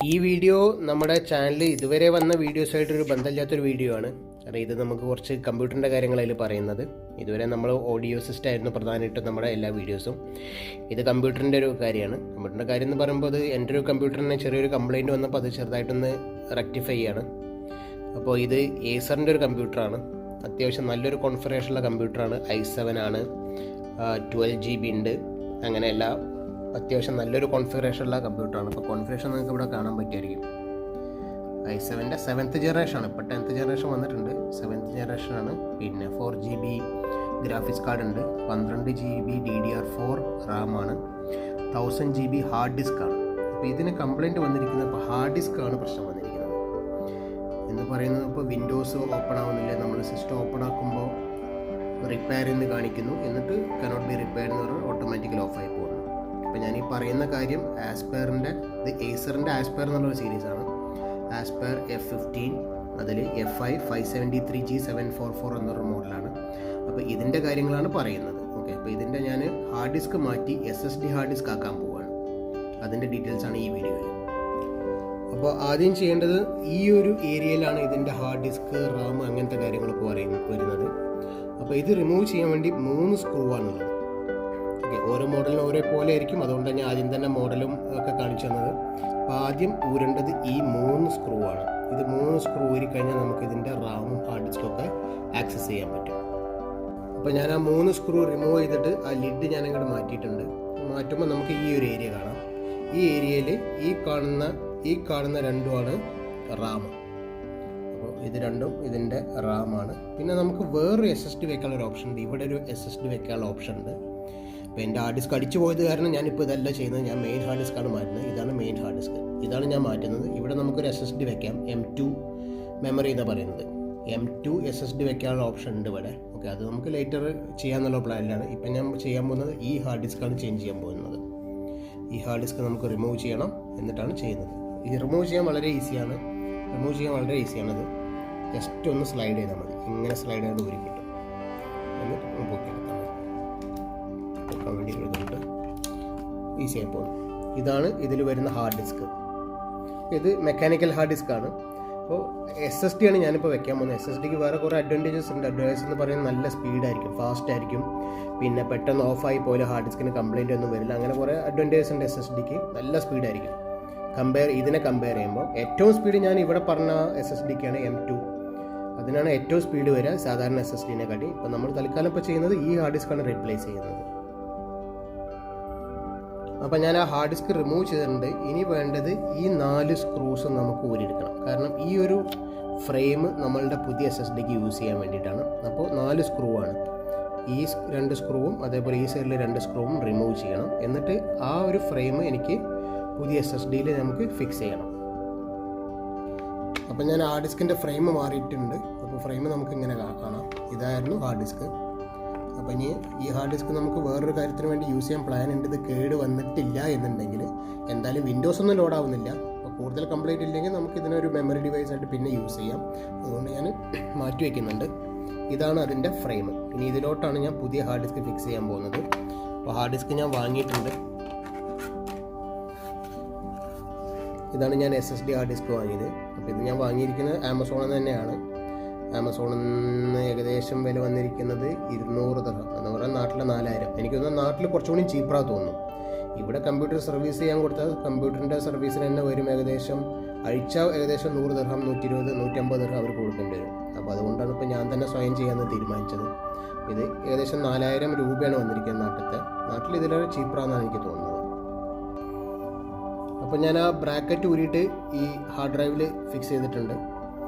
ഈ വീഡിയോ നമ്മുടെ ചാനലിൽ ഇതുവരെ വന്ന വീഡിയോസായിട്ടൊരു ബന്ധമില്ലാത്തൊരു വീഡിയോ ആണ്. കാരണം ഇത് നമുക്ക് കുറച്ച് കമ്പ്യൂട്ടറിൻ്റെ കാര്യങ്ങളതിൽ പറയുന്നത്. ഇതുവരെ നമ്മൾ ഓഡിയോ സിസ്റ്റം ആയിരുന്നു പ്രധാനമായിട്ടും നമ്മുടെ എല്ലാ വീഡിയോസും. ഇത് കമ്പ്യൂട്ടറിൻ്റെ ഒരു കാര്യമാണ്. കമ്പ്യൂട്ടറിൻ്റെ കാര്യം എന്ന് പറയുമ്പോൾ അത് എൻ്റെ ഒരു കമ്പ്യൂട്ടറിന് ചെറിയൊരു കംപ്ലയിൻറ്റ് വന്നപ്പോൾ അത് ചെറുതായിട്ടൊന്ന് റെക്ടിഫൈ ചെയ്യാണ്. അപ്പോൾ ഇത് ഏസറിൻ്റെ ഒരു കമ്പ്യൂട്ടറാണ്. അത്യാവശ്യം നല്ലൊരു കോൺഫിഗറേഷനുള്ള കമ്പ്യൂട്ടറാണ്. i7 ആണ്, 12 GB ഉണ്ട്. അങ്ങനെ എല്ലാ അത്യാവശ്യം നല്ലൊരു കോൺഫിഗറേഷനുള്ള കമ്പ്യൂട്ടറാണ്. അപ്പോൾ കോൺഫിഗറേഷൻ നിങ്ങൾക്ക് ഇവിടെ കാണാൻ പറ്റുമായിരിക്കും. i7ൻ്റെ 7th ജനറേഷനാണ്. ഇപ്പോൾ 10th ജനറേഷൻ വന്നിട്ടുണ്ട്. 7th ജനറേഷനാണ്. പിന്നെ 4 GB ഗ്രാഫിക്സ് കാർഡ് ഉണ്ട്, 12 GB DDR4 റാമാണ്, 1000 GB ഹാർഡ് ഡിസ്ക് ആണ്. അപ്പോൾ ഇതിന് കംപ്ലയിൻറ്റ് വന്നിരിക്കുന്നത് ഇപ്പോൾ ഹാർഡ് ഡിസ്ക് ആണ് പ്രശ്നം വന്നിരിക്കുന്നത് എന്ന് പറയുന്നത്. ഇപ്പോൾ വിൻഡോസ് ഓപ്പൺ ആവുന്നില്ല. നമ്മൾ സിസ്റ്റം ഓപ്പൺ ആക്കുമ്പോൾ റിപ്പയർ എന്ന് കാണിക്കുന്നു, എന്നിട്ട് കനോട്ട് ബി റിപ്പയർഡ് എന്ന് പറഞ്ഞാൽ ഓട്ടോമാറ്റിക്കലി ഓഫായി പോകുന്നു. അപ്പോൾ ഞാൻ ഈ പറയുന്ന കാര്യം ആസ്പെയറിൻ്റെ ഇത് ഏസറിൻ്റെ ആസ്പെയർ എന്നുള്ളൊരു സീരീസാണ്. ആസ്പെയർ F15, അതിൽ FI 573G744 എന്നൊരു മോഡലാണ്. അപ്പോൾ ഇതിൻ്റെ കാര്യങ്ങളാണ് പറയുന്നത്. ഓക്കെ, അപ്പോൾ ഇതിൻ്റെ ഞാൻ ഹാർഡ് ഡിസ്ക് മാറ്റി SSD ഹാർഡ് ഡിസ്ക് ആക്കാൻ പോവുകയാണ്. അതിൻ്റെ ഡീറ്റെയിൽസാണ് ഈ വീഡിയോയിൽ. അപ്പോൾ ആദ്യം ചെയ്യേണ്ടത് ഈ ഒരു ഏരിയയിലാണ് ഇതിൻ്റെ ഹാർഡ് ഡിസ്ക്, റാം അങ്ങനത്തെ കാര്യങ്ങളൊക്കെ വരുന്നത്. അപ്പോൾ ഇത് റിമൂവ് ചെയ്യാൻ വേണ്ടി 3 സ്ക്രൂ ആണുള്ളത്. ഓക്കെ, ഓരോ മോഡലിനും ഓരോ പോലെ ആയിരിക്കും. അതുകൊണ്ട് തന്നെ ആദ്യം തന്നെ മോഡലും ഒക്കെ കാണിച്ചു തന്നത്. അപ്പോൾ ആദ്യം ഊരേണ്ടത് ഈ 3 സ്ക്രൂ ആണ്. ഇത് 3 സ്ക്രൂ ഊരി കഴിഞ്ഞാൽ നമുക്ക് ഇതിൻ്റെ റാമും ഹാർഡ് ഡിസ്കും ഒക്കെ ആക്സസ് ചെയ്യാൻ പറ്റും. അപ്പോൾ ഞാൻ ആ 3 സ്ക്രൂ റിമൂവ് ചെയ്തിട്ട് ആ ലിഡ് ഞാൻ അങ്ങോട്ട് മാറ്റിയിട്ടുണ്ട്. മാറ്റുമ്പോൾ നമുക്ക് ഈ ഒരു ഏരിയ കാണാം. ഈ ഏരിയയിൽ ഈ കാണുന്ന രണ്ടുമാണ് റാം. അപ്പോൾ ഇത് രണ്ടും ഇതിൻ്റെ റാമാണ്. പിന്നെ നമുക്ക് വേറൊരു SSD വെക്കാനുള്ള ഒരു ഓപ്ഷൻ ഉണ്ട്. ഇവിടെ ഒരു SSD വെക്കാനുള്ള ഓപ്ഷൻ ഉണ്ട്. അപ്പോൾ എൻ്റെ ഹാർഡ് ഡിസ്ക് അടിച്ചു പോയത് കാരണം ഞാനിപ്പോൾ ഇതല്ല ചെയ്യുന്നത്. ഞാൻ മെയിൻ ഹാർഡ് ഡിസ്ക്കാണ് മാറ്റുന്നത്. ഇതാണ് മെയിൻ ഹാർഡ് ഡിസ്ക്, ഇതാണ് ഞാൻ മാറ്റുന്നത്. ഇവിടെ നമുക്കൊരു SSD വെക്കാം. M2 മെമ്മറി എന്നാണ് പറയുന്നത്. M2 SSD വെക്കാനുള്ള ഓപ്ഷൻ ഉണ്ട് ഇവിടെ. ഓക്കെ, അത് നമുക്ക് ലേറ്റർ ചെയ്യാമെന്നുള്ള പ്ലാനിലാണ്. ഇപ്പം ഞാൻ ചെയ്യാൻ പോകുന്നത് ഈ ഹാർഡ് ഡിസ്ക്കാണ് ചേഞ്ച് ചെയ്യാൻ പോകുന്നത്. ഈ ഹാർഡ് ഡിസ്ക് നമുക്ക് റിമൂവ് ചെയ്യണം, എന്നിട്ടാണ് ചെയ്യുന്നത്. ഇത് റിമൂവ് ചെയ്യാൻ വളരെ ഈസിയാണ്. ഇത് ജസ്റ്റ് ഒന്ന് സ്ലൈഡ് ചെയ്താൽ മതി. ഇങ്ങനെ സ്ലൈഡ് ചെയ്ത് ഊരി കിട്ടും. എന്നിട്ട് പൊക്കിയെടുത്താൽ മതി. പൊക്കാൻ വേണ്ടി ഇതുണ്ട്, ഈസിയായി പോകും. ഇതാണ് ഇതിൽ വരുന്ന ഹാർഡ് ഡിസ്ക്. ഇത് മെക്കാനിക്കൽ ഹാർഡ് ഡിസ്ക് ആണ്. അപ്പോൾ SSD ആണ് ഞാനിപ്പോൾ വെക്കാൻ പോകുന്നത്. SSDക്ക് വേറെ കുറേ അഡ്വാൻറ്റേജസ് ഉണ്ട്. അഡ്വാൻറ്റേജ് എന്ന് പറയുന്നത് നല്ല സ്പീഡായിരിക്കും, ഫാസ്റ്റ് ആയിരിക്കും. പിന്നെ പെട്ടെന്ന് ഓഫായി പോലെ ഹാർഡ് ഡിസ്കിന് കംപ്ലയിൻ്റ് ഒന്നും വരില്ല. അങ്ങനെ കുറേ അഡ്വാൻറ്റേജസ് ഉണ്ട്. SSDക്ക് നല്ല സ്പീഡായിരിക്കും. ഇതിനെ കമ്പയർ ചെയ്യുമ്പോൾ ഏറ്റവും സ്പീഡ് ഞാൻ ഇവിടെ പറഞ്ഞ SSDക്കാണ് M2. അതിനാണ് ഏറ്റവും സ്പീഡ് വരിക സാധാരണ SSDനെ കാട്ടി. ഇപ്പോൾ നമ്മൾ തൽക്കാലം ഇപ്പോൾ ചെയ്യുന്നത് ഈ ഹാർഡ് ഡിസ്ക്കാണ് റീപ്ലേസ് ചെയ്യുന്നത്. അപ്പോൾ ഞാൻ ആ ഹാർഡ് ഡിസ്ക് റിമൂവ് ചെയ്തിട്ടുണ്ട്. ഇനി വേണ്ടത് ഈ 4 സ്ക്രൂസ് നമുക്ക് ഊരിയെടുക്കണം. കാരണം ഈ ഒരു ഫ്രെയിം നമ്മളുടെ പുതിയ SSDക്ക് യൂസ് ചെയ്യാൻ വേണ്ടിയിട്ടാണ്. അപ്പോൾ 4 സ്ക്രൂ ആണ്. ഈ 2 സ്ക്രൂവും അതേപോലെ ഈ സൈഡിൽ 2 സ്ക്രൂവും റിമൂവ് ചെയ്യണം. എന്നിട്ട് ആ ഒരു ഫ്രെയിം എനിക്ക് പുതിയ SSDയിൽ നമുക്ക് ഫിക്സ് ചെയ്യണം. അപ്പോൾ ഞാൻ ഹാർഡ് ഡിസ്കിൻ്റെ ഫ്രെയിം മാറിയിട്ടുണ്ട്. അപ്പോൾ ഫ്രെയിം നമുക്ക് ഇങ്ങനെ കാണാം. ഇതായിരുന്നു ഹാർഡ് ഡിസ്ക്. അപ്പോൾ ഇനി ഈ ഹാർഡ് ഡിസ്ക് നമുക്ക് വേറൊരു കാര്യത്തിന് വേണ്ടി യൂസ് ചെയ്യാൻ പ്ലാൻ ഉണ്ട്. ഇത് കേട് വന്നിട്ടില്ല എന്നുണ്ടെങ്കിൽ എന്തായാലും വിൻഡോസ് ഒന്നും ലോഡ് ആവുന്നില്ല. അപ്പോൾ കൂടുതൽ കംപ്ലൈൻറ്റ് ഇല്ലെങ്കിൽ നമുക്ക് ഇതിനൊരു മെമ്മറി ഡിവൈസ് ആയിട്ട് പിന്നെ യൂസ് ചെയ്യാം. അതുകൊണ്ട് ഞാൻ മാറ്റി വയ്ക്കുന്നുണ്ട്. ഇതാണ് അതിൻ്റെ ഫ്രെയിം. ഇനി ഇതിലോട്ടാണ് ഞാൻ പുതിയ ഹാർഡ് ഡിസ്ക് ഫിക്സ് ചെയ്യാൻ പോകുന്നത്. അപ്പോൾ ഹാർഡ് ഡിസ്ക് ഞാൻ വാങ്ങിയിട്ടുണ്ട്. ഇതാണ് ഞാൻ SSD ഹാർഡ് ഡിസ്ക് വാങ്ങിയത്. അപ്പോൾ ഇത് ഞാൻ വാങ്ങിയിരിക്കുന്നത് ആമസോണിൽ നിന്ന് തന്നെയാണ്. ആമസോണിൽ നിന്ന് ഏകദേശം വില വന്നിരിക്കുന്നത് 200 ദിർഹം എന്ന് പറഞ്ഞാൽ നാട്ടിലെ 4000. എനിക്ക് തോന്നുന്നു നാട്ടിൽ കുറച്ചുകൂടി ചീപ്പറാ തോന്നുന്നു. ഇവിടെ കമ്പ്യൂട്ടർ സർവീസ് ചെയ്യാൻ കൊടുത്താൽ കമ്പ്യൂട്ടറിൻ്റെ സർവീസിന് തന്നെ വരും ഏകദേശം ഏകദേശം 100 ദിർഹം, 120, 150 ദിർഹം അവർ കൊടുക്കേണ്ടി വരും. അപ്പോൾ അതുകൊണ്ടാണ് ഇപ്പോൾ ഞാൻ തന്നെ സ്വയം ചെയ്യാമെന്ന് തീരുമാനിച്ചത്. ഇത് ഏകദേശം 4000 രൂപയാണ് വന്നിരിക്കുന്നത് നാട്ടിൽ ഇതിലേറെ ചീപ്പറാണെന്നാണ് എനിക്ക് തോന്നുന്നത്. അപ്പോൾ ഞാൻ ആ ബ്രാക്കറ്റ് ഊരിയിട്ട് ഈ ഹാർഡ് ഡ്രൈവിൽ ഫിക്സ് ചെയ്തിട്ടുണ്ട്.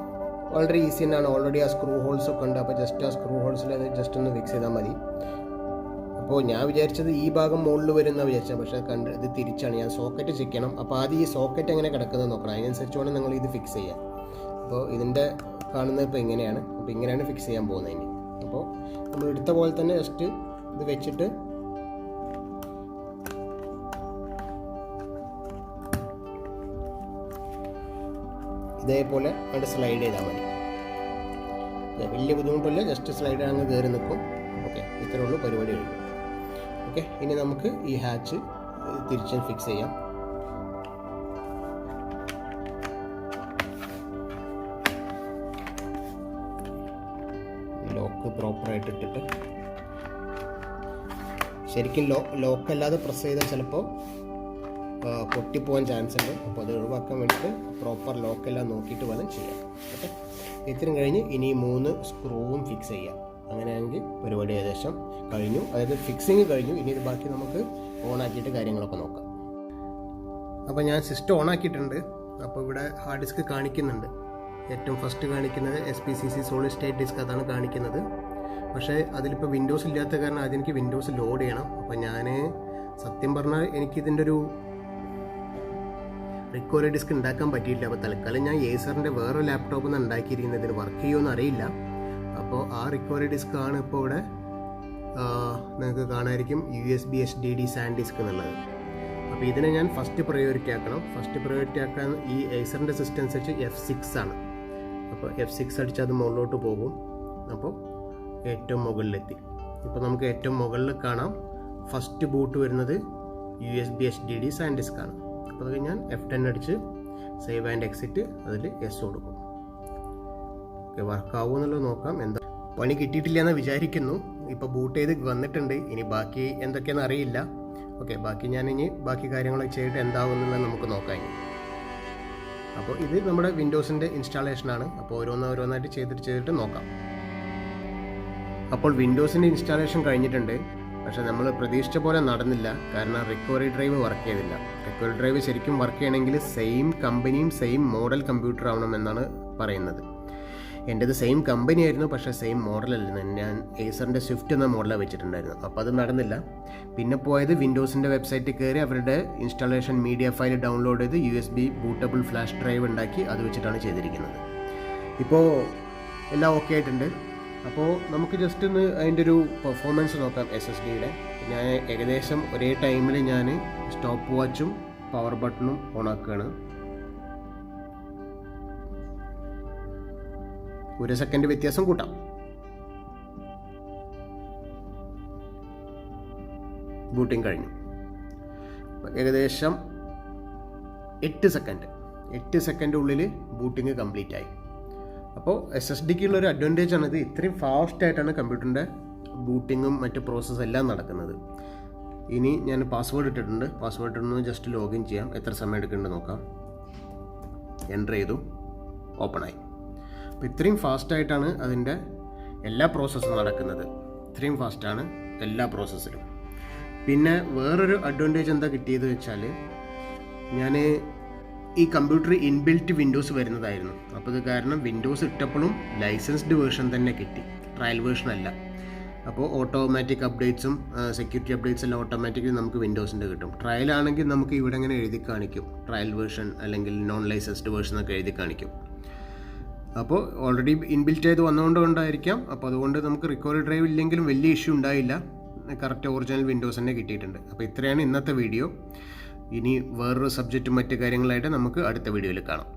വളരെ ഈസി തന്നെയാണ്. ഓൾറെഡി ആ സ്ക്രൂ ഹോൾസ് ഒക്കെ ഉണ്ട്. അപ്പോൾ ജസ്റ്റ് ആ സ്ക്രൂ ഹോൾസിൽ അത് ജസ്റ്റ് ഒന്ന് ഫിക്സ് ചെയ്താൽ മതി. അപ്പോൾ ഞാൻ വിചാരിച്ചത് ഈ ഭാഗം മുകളിൽ വരുന്ന വിചാരിച്ചത്, പക്ഷേ ഇത് തിരിച്ചാണ്. ഞാൻ സോക്കറ്റ് ചെക്ക് ചെയ്യണം. അപ്പോൾ ആദ്യം ഈ സോക്കറ്റ് എങ്ങനെ കിടക്കുന്നത് നോക്കണം. അതിനനുസരിച്ച് വേണം നിങ്ങൾ ഇത് ഫിക്സ് ചെയ്യാം. അപ്പോൾ ഇതിൻ്റെ കാണുന്നത് ഇപ്പോൾ ഇങ്ങനെയാണ്. അപ്പോൾ ഇങ്ങനെയാണ് ഫിക്സ് ചെയ്യാൻ പോകുന്നത്. അപ്പോൾ നമ്മൾ എടുത്ത പോലെ തന്നെ ജസ്റ്റ് ഇത് വെച്ചിട്ട് ഇതേപോലെ അങ്ങോട്ട് സ്ലൈഡ് ചെയ്താൽ മതി. വലിയ ബുദ്ധിമുട്ടില്ല, ജസ്റ്റ് സ്ലൈഡ് അങ്ങ് കയറി നിൽക്കും. ഓക്കെ, ഇത്രയേ ഉള്ളൂ പരിപാടി കഴിയും. ഓക്കെ, ഇനി നമുക്ക് ഈ ഹാച്ച് തിരിച്ച് ഫിക്സ് ചെയ്യാം. ലോക്ക് പ്രോപ്പറായിട്ട് ഇട്ടിട്ട് ശരിക്കും ലോക്കല്ലാതെ പ്രസ് ചെയ്താൽ ചിലപ്പോൾ പൊട്ടിപ്പോകാൻ ചാൻസ് ഉണ്ട്. അപ്പോൾ അത് ഒഴിവാക്കാൻ വേണ്ടിയിട്ട് പ്രോപ്പർ ലോക്കെല്ലാം നോക്കിയിട്ട് വേണം ചെയ്യാം. ഓക്കെ, ഇത്രയും കഴിഞ്ഞ് ഇനി 3 സ്ക്രൂവും ഫിക്സ് ചെയ്യാം. അങ്ങനെയാണെങ്കിൽ പരിപാടി ഏകദേശം കഴിഞ്ഞു. അതായത് ഫിക്സിങ് കഴിഞ്ഞു. ഇനി ഇത് ബാക്കി നമുക്ക് ഓണാക്കിയിട്ട് കാര്യങ്ങളൊക്കെ നോക്കാം. അപ്പോൾ ഞാൻ സിസ്റ്റം ഓണാക്കിയിട്ടുണ്ട്. അപ്പോൾ ഇവിടെ ഹാർഡ് ഡിസ്ക് കാണിക്കുന്നുണ്ട്. ഏറ്റവും ഫസ്റ്റ് കാണിക്കുന്നത് SPCC സോളിഡ് സ്റ്റേറ്റ് ഡിസ്ക്, അതാണ് കാണിക്കുന്നത്. പക്ഷേ അതിലിപ്പോൾ വിൻഡോസ് ഇല്ലാത്ത കാരണം ആദ്യം എനിക്ക് വിൻഡോസ് ലോഡ് ചെയ്യണം. അപ്പോൾ ഞാൻ സത്യം പറഞ്ഞാൽ എനിക്കിതിൻ്റെ ഒരു റിക്കവറി ഡിസ്ക് ഉണ്ടാക്കാൻ പറ്റിയില്ല. അപ്പോൾ തൽക്കാലം ഞാൻ ഏസറിൻ്റെ വേറെ ലാപ്ടോപ്പിൽ നിന്ന് ഉണ്ടാക്കിയിരിക്കുന്നത്. ഇതിന് വർക്ക് ചെയ്യുമെന്ന് അറിയില്ല. അപ്പോൾ ആ റിക്കവറി ഡിസ്ക് ആണ് ഇപ്പോൾ ഇവിടെ നിങ്ങൾക്ക് കാണാമായിരിക്കും, USB HDD സാൻഡ് ഡിസ്ക് എന്നുള്ളത്. അപ്പോൾ ഇതിനെ ഞാൻ ഫസ്റ്റ് പ്രയോറിറ്റി ആക്കണം. ഫസ്റ്റ് പ്രയോറിറ്റി ആക്കാൻ ഈ ഏസറിൻ്റെ സിസ്റ്റം അനുസരിച്ച് F6 ആണ്. അപ്പോൾ F6 അടിച്ചാൽ അത് മുകളിലോട്ട് പോകും. അപ്പോൾ ഏറ്റവും മുകളിലെത്തി. ഇപ്പോൾ നമുക്ക് ഏറ്റവും മുകളിൽ കാണാം ഫസ്റ്റ് ബൂട്ട് വരുന്നത് USB HDD സാൻഡ് ഡിസ്ക് ആണ്. അപ്പോൾ അത് ഞാൻ F10 അടിച്ച് സേവ് ആൻഡ് എക്സിറ്റ്, അതിൽ യെസ് കൊടുക്കും. ഓക്കെ, വർക്കാവും എന്നുള്ളത് നോക്കാം. എന്താ പണി കിട്ടിയിട്ടില്ല എന്ന് വിചാരിക്കുന്നു. ഇപ്പോൾ ബൂട്ട് ചെയ്ത് വന്നിട്ടുണ്ട്. ഇനി ബാക്കി എന്തൊക്കെയാണെന്ന് അറിയില്ല. ഓക്കെ, ബാക്കി കാര്യങ്ങളൊക്കെ ചെയ്തിട്ട് എന്താവും എന്നുള്ളത് നമുക്ക് നോക്കാം. അപ്പോൾ ഇത് നമ്മുടെ വിൻഡോസിൻ്റെ ഇൻസ്റ്റാളേഷനാണ്. അപ്പോൾ ഓരോന്നായിട്ട് ചെയ്തിട്ട് നോക്കാം. അപ്പോൾ വിൻഡോസിൻ്റെ ഇൻസ്റ്റാളേഷൻ കഴിഞ്ഞിട്ടുണ്ട്. പക്ഷേ നമ്മൾ പ്രതീക്ഷിച്ച പോലെ നടന്നില്ല. കാരണം റിക്കവറി ഡ്രൈവ് വർക്ക് ചെയ്തില്ല. റിക്കവറി ഡ്രൈവ് ശരിക്കും വർക്ക് ചെയ്യണമെങ്കിൽ സെയിം കമ്പനിയും സെയിം മോഡൽ കമ്പ്യൂട്ടർ ആവണം എന്നാണ് പറയുന്നത്. എൻ്റേത് സെയിം കമ്പനി ആയിരുന്നു, പക്ഷേ സെയിം മോഡലല്ലായിരുന്നു. ഞാൻ ഏസറിൻ്റെ സ്വിഫ്റ്റ് എന്ന മോഡലാണ് വെച്ചിട്ടുണ്ടായിരുന്നു. അപ്പോൾ അത് നടന്നില്ല. പിന്നെ പോയത് വിൻഡോസിൻ്റെ വെബ്സൈറ്റിൽ കയറി അവരുടെ ഇൻസ്റ്റാളേഷൻ മീഡിയ ഫയൽ ഡൗൺലോഡ് ചെയ്ത് USB ബൂട്ടബിൾ ഫ്ലാഷ് ഡ്രൈവ് ഉണ്ടാക്കി അത് വെച്ചിട്ടാണ് ചെയ്തിരിക്കുന്നത്. ഇപ്പോൾ എല്ലാം ഓക്കെ ആയിട്ടുണ്ട്. അപ്പോൾ നമുക്ക് ജസ്റ്റ് ഒന്ന് അതിൻ്റെ ഒരു പെർഫോമൻസ് നോക്കാം SSDയുടെ. ഞാൻ ഏകദേശം ഒരേ ടൈമിൽ ഞാൻ സ്റ്റോപ്പ് വാച്ചും പവർ ബട്ടണും ഓണാക്കുകയാണ്. 1 സെക്കൻഡ് വ്യത്യാസം കൂട്ടാം. ബൂട്ടിങ് കഴിഞ്ഞു. ഏകദേശം 8 സെക്കൻഡ് ഉള്ളിൽ ബൂട്ടിങ് കംപ്ലീറ്റ് ആയി. അപ്പോൾ SSDക്കുള്ളൊരു അഡ്വാൻറ്റേജ് ആണിത്. ഇത്രയും ഫാസ്റ്റായിട്ടാണ് കമ്പ്യൂട്ടറിൻ്റെ ബൂട്ടിങ്ങും മറ്റ് പ്രോസസ്സ് എല്ലാം നടക്കുന്നത്. ഇനി ഞാൻ പാസ്വേഡ് ഇട്ടിട്ടുണ്ട്. പാസ്വേഡ് ഇട്ടൊന്ന് ജസ്റ്റ് ലോഗിൻ ചെയ്യാം. എത്ര സമയം എടുക്കുന്നുണ്ട് നോക്കാം. എൻ്റർ ചെയ്തു, ഓപ്പണായി. അപ്പോൾ ഇത്രയും ഫാസ്റ്റായിട്ടാണ് അതിൻ്റെ എല്ലാ പ്രോസസ്സും നടക്കുന്നത്. ഇത്രയും ഫാസ്റ്റാണ് എല്ലാ പ്രോസസ്സിലും. പിന്നെ വേറൊരു അഡ്വാൻറ്റേജ് എന്താ കിട്ടിയത് വെച്ചാൽ, ഞാൻ ഈ കമ്പ്യൂട്ടർ ഇൻബിൽറ്റ് വിൻഡോസ് വരുന്നതായിരുന്നു. അപ്പോൾ ഇത് കാരണം വിൻഡോസ് ഇട്ടപ്പോഴും ലൈസൻസ്ഡ് വേർഷൻ തന്നെ കിട്ടി, ട്രയൽ വേർഷൻ അല്ല. അപ്പോൾ ഓട്ടോമാറ്റിക് അപ്ഡേറ്റ്സും സെക്യൂരിറ്റി അപ്ഡേറ്റ്സ് എല്ലാം ഓട്ടോമാറ്റിക്കലി നമുക്ക് വിൻഡോസിൻ്റെ കിട്ടും. ട്രയൽ ആണെങ്കിൽ നമുക്ക് ഇവിടെ ഇങ്ങനെ എഴുതി കാണിക്കും, ട്രയൽ വേർഷൻ അല്ലെങ്കിൽ നോൺ ലൈസൻസ്ഡ് വേർഷൻ ഒക്കെ എഴുതി കാണിക്കും. അപ്പോൾ ഓൾറെഡി ഇൻബിൽറ്റ് ചെയ്ത് വന്നുകൊണ്ടായിരിക്കാം. അപ്പോൾ അതുകൊണ്ട് നമുക്ക് റിക്കവറി ഡ്രൈവ് ഇല്ലെങ്കിലും വലിയ ഇഷ്യൂ ഉണ്ടായില്ല. കറക്റ്റ് ഒറിജിനൽ വിൻഡോസ് തന്നെ കിട്ടിയിട്ടുണ്ട്. അപ്പോൾ ഇത്രയാണ് ഇന്നത്തെ വീഡിയോ. ഇനി വേറൊരു സബ്ജക്റ്റും മറ്റു കാര്യങ്ങളായിട്ട് നമുക്ക് അടുത്ത വീഡിയോയിൽ കാണാം.